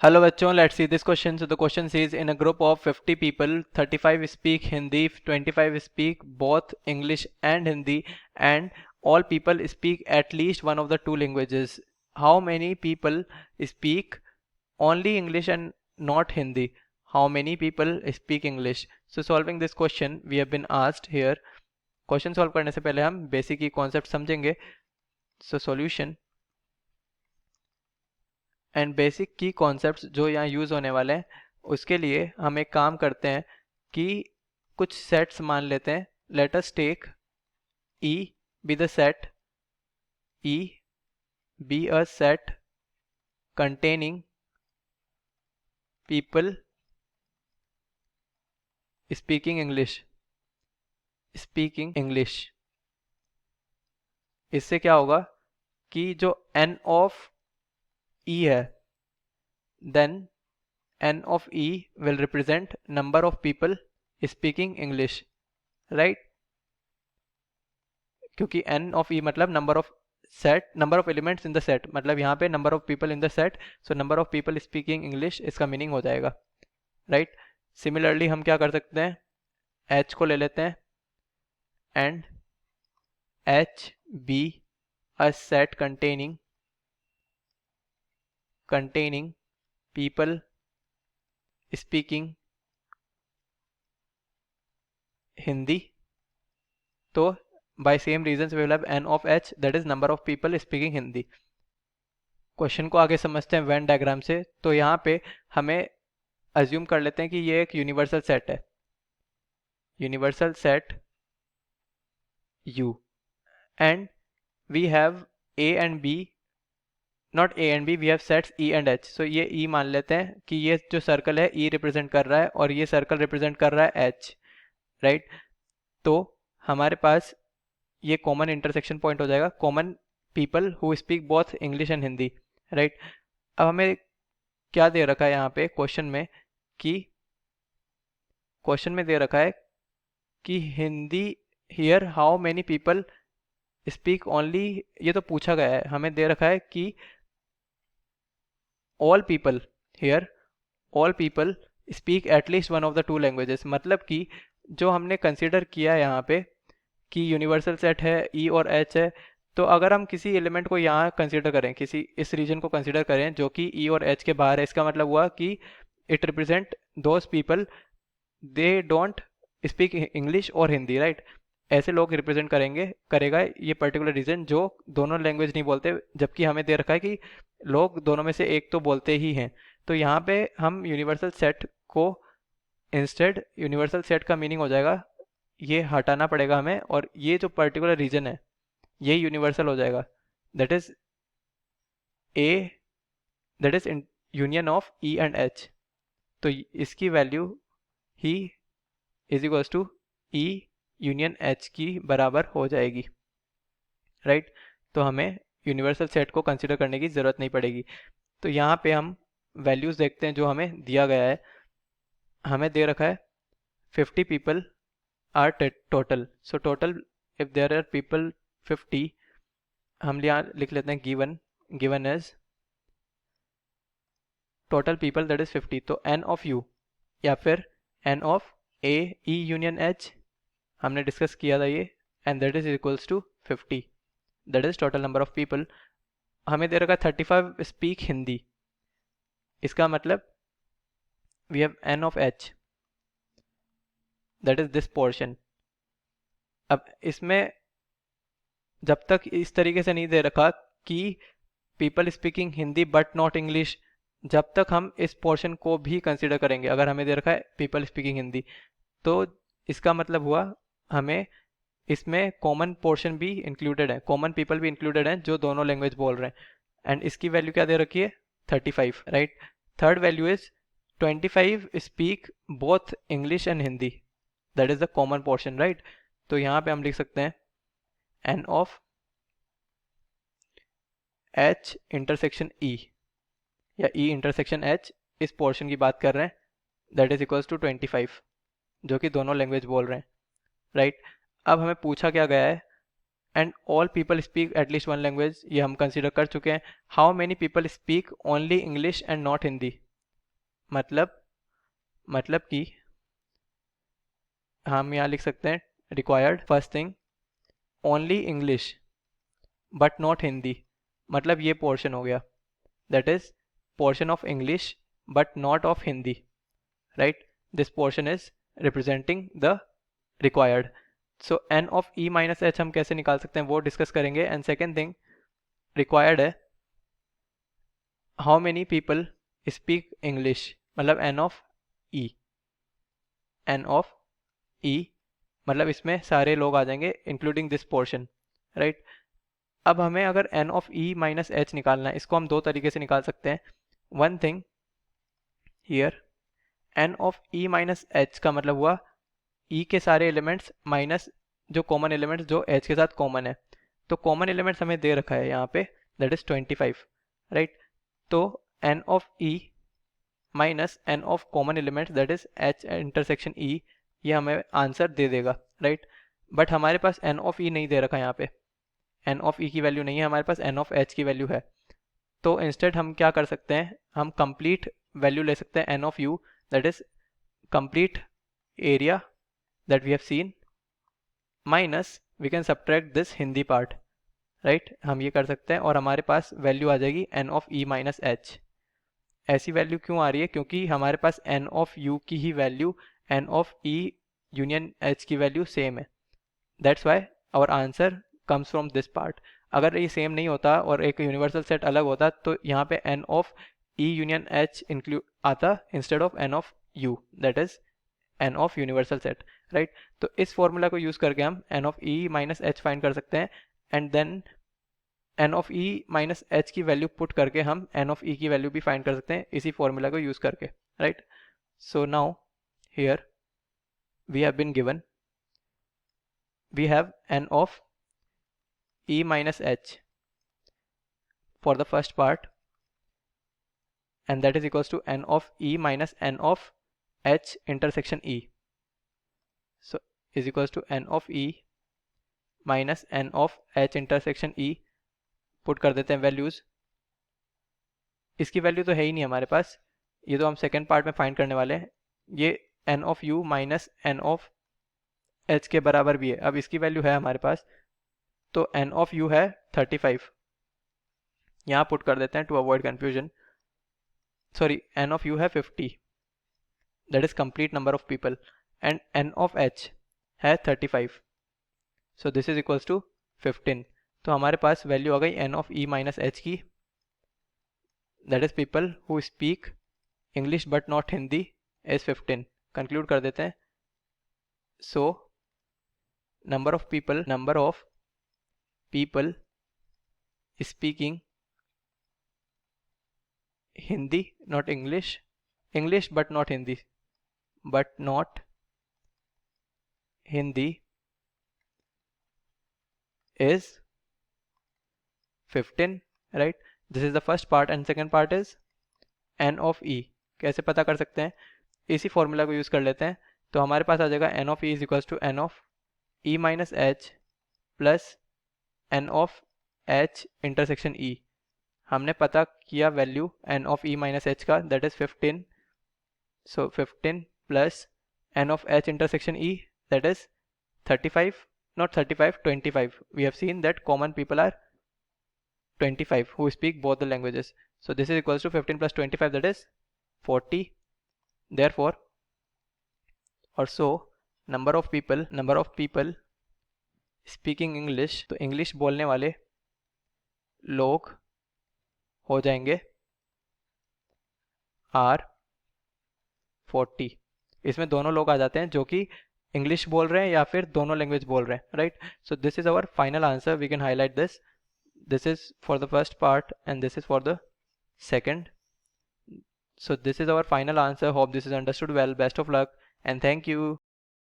Hello बच्चों, let's see this question. So the question says in a group of 50 people, 35 speak Hindi, 25 speak both English and Hindi, and all people speak at least one of the two languages. How many people speak only English and not Hindi? How many people speak English? So solving this question, we have been asked here. Question solve करने से पहले हम basic की concept समझेंगे. So solution and basic की concepts जो यहाँ use होने वाले हैं उसके लिए हम एक काम करते हैं कि कुछ सेट्स मान लेते हैं. Let us take E B the set E B a set containing people speaking English. इससे क्या होगा कि जो एन ऑफ ई है, then N of E will represent number of people speaking English, right? क्योंकि एन ऑफ ई मतलब number of elements in the set, मतलब यहाँ पे number of people in the set, so number of people speaking English इसका meaning हो जाएगा, right? Similarly हम क्या कर सकते हैं, एच को ले लेते हैं and H B a set containing people speaking Hindi. तो by same reasons we will have n of h, that is number of people speaking Hindi. Question को आगे समझते हैं वेन डायग्राम से. तो यहाँ पे हमें अज्यूम कर लेते हैं कि ये एक यूनिवर्सल सेट है, universal set U, and we have A and B, not A and B, we have sets E and H. So ये E मान लेते हैं कि ये जो सर्कल है E रिप्रेजेंट कर रहा है और ये सर्कल रिप्रेजेंट कर रहा है H, राइट? तो हमारे पास ये कॉमन इंटरसेक्शन पॉइंट हो जाएगा, common people who speak both English and Hindi, right? अब हमें क्या दे रखा है यहाँ पे क्वेश्चन में कि दे रखा है कि Hindi here how many people speak only. ये तो पूछा गया है, हमें दे रखा है कि all people here, all people speak at least one of the two languages. मतलब कि जो हमने कंसिडर किया है यहाँ पे कि यूनिवर्सल सेट है ई और एच है, तो अगर हम किसी एलिमेंट को यहाँ कंसिडर करें, किसी इस रीजन को कंसिडर करें जो कि ई और एच के बाहर है, इसका मतलब हुआ कि it represent those people they don't speak English और हिंदी, राइट? ऐसे लोग रिप्रेजेंट करेगा ये पर्टिकुलर रीजन जो दोनों लैंग्वेज नहीं बोलते, जबकि हमें दे रखा है कि लोग दोनों में से एक तो बोलते ही हैं. तो यहाँ पे हम यूनिवर्सल सेट को इंस्टेड, यूनिवर्सल सेट का मीनिंग हो जाएगा, ये हटाना पड़ेगा हमें, और ये जो पर्टिकुलर रीजन है ये यूनिवर्सल हो जाएगा, that is A, that is union of E and H. तो इसकी वैल्यू ही is equals to E union H की बराबर हो जाएगी, राइट? तो हमें यूनिवर्सल सेट को कंसिडर करने की ज़रूरत नहीं पड़ेगी. तो यहाँ पे हम वैल्यूज़ देखते हैं जो हमें दिया गया है. हमें दे रखा है 50 people are total. So total if there are people 50, हम यहाँ लिख लेते हैं given as total people that is 50. तो एन ऑफ यू या फिर N of A E union H, हमने डिस्कस किया था ये, and that is equals to 50, that is total number of people. हमें दे रखा 35 स्पीक हिंदी, इसका मतलब we have N of H, that is this portion. अब इसमें जब तक इस तरीके से नहीं दे रखा कि people speaking Hindi but not English, जब तक हम इस पोर्शन को भी कंसिडर करेंगे. अगर हमें दे रखा है पीपल स्पीकिंग हिंदी, तो इसका मतलब हुआ हमें इसमें कॉमन पोर्शन भी इंक्लूडेड है, कॉमन पीपल भी इंक्लूडेड हैं जो दोनों लैंग्वेज बोल रहे हैं. एंड इसकी वैल्यू क्या दे रखी है, 35, right? Third value is 25 speak both English and Hindi, that is the common portion, right? तो यहाँ पे हम लिख सकते हैं N of H intersection E या ई इंटरसेक्शन एच, इस पोर्शन की बात कर रहे हैं, दैट इज इक्वल्स टू 25, जो कि दोनों लैंग्वेज बोल रहे हैं, राइट? अब हमें पूछा क्या गया है, and all people speak at least one language, ये हम कंसिडर कर चुके हैं. How many people speak only English and not Hindi, मतलब कि हम यहाँ लिख सकते हैं required first thing only English but not Hindi, मतलब ये पोर्शन हो गया, that is portion of English but not of Hindi, right. This portion is representing the required. So N of E minus H हम कैसे निकाल सकते हैं वो डिस्कस करेंगे. एंड सेकेंड थिंग रिक्वायर्ड है how many people speak English, मतलब N of E. N of E मतलब इसमें सारे लोग आ जाएंगे इंक्लूडिंग दिस पोर्शन, राइट. अब हमें अगर N of E minus H निकालना है, इसको हम दो तरीके से निकाल सकते हैं. One thing here, N of E minus H का मतलब हुआ ई के सारे एलिमेंट्स माइनस जो कॉमन एलिमेंट्स जो एच के साथ कॉमन है. तो कॉमन एलिमेंट्स हमें दे रखा है यहाँ पे, दैट इज 25, राइट. तो N of E minus N of common elements that is H intersection E, ये हमें आंसर दे देगा, राइट. बट हमारे पास एन ऑफ ई नहीं दे रखा यहाँ पे, एन ऑफ ई की वैल्यू नहीं है हमारे पास, एन ऑफ एच की वैल्यू है. तो इंस्टेड हम क्या कर सकते हैं, हम कंप्लीट वैल्यू ले सकते हैं N of U, that is complete area that we have seen minus we can subtract this Hindi part, right. हम ये कर सकते हैं और हमारे पास वैल्यू आ जाएगी N of E minus H. ऐसी वैल्यू क्यों आ रही है, क्योंकि हमारे पास एन ऑफ यू की ही value N of E union H की वैल्यू सेम है, that's why our answer comes from this part. अगर ये सेम नहीं होता और एक यूनिवर्सल सेट अलग होता तो यहाँ पे N of E union H include आता instead of N of U, that is N of universal set, right. तो इस फॉर्मूला को यूज करके हम N of E minus H find कर सकते हैं and then N of E minus H की वैल्यू पुट करके हम एन ऑफ ई की वैल्यू भी फाइंड कर सकते हैं इसी फॉर्मूला को यूज करके, right. So now here we have been given we have n of e minus h for the first part and that is equals to n of e minus n of h intersection e. So is equals to n of e minus n of h intersection e. Put कर देते हैं values. इसकी value तो है ही नहीं हमारे पास, ये तो हम सेकेंड पार्ट में फाइंड करने वाले हैं. ये n of u minus n of h के बराबर भी है. अब इसकी वैल्यू है हमारे पास, तो n of u है 35, यहाँ पुट कर देते हैं to avoid confusion. Sorry, n of u है 50, that is complete number of people, and n of h है 35, so this is equals to 15. तो हमारे पास वैल्यू आ गई n of e minus h की, that is people who speak English but not Hindi is 15. Conclude कर देते हैं. सो number of people speaking Hindi, not English, English but not Hindi is 15, right. This is the first part and second part is n of e. कैसे पता कर सकते हैं, इसी formula को यूज कर लेते हैं. तो हमारे पास आ जाएगा n of e is equals to n of e minus H plus n of h intersection e. हमने पता किया value n of e minus H का, that is 15. So 15 plus n of h intersection e, that is 35, not 35, 25. We have seen that common people are 25 who speak both the languages. So this is equals to 15 plus 25, that is 40. Therefore, or so number of people speaking English, तो English बोलने वाले लोग हो जाएंगे are 40. इसमें दोनों लोग आ जाते हैं जो कि इंग्लिश बोल रहे हैं या फिर दोनों लैंग्वेज बोल रहे हैं, right. So this is our final answer. We can highlight this. This is for the first part and this is for the second. So this is our final answer. Hope this is understood well. Best of luck and thank you.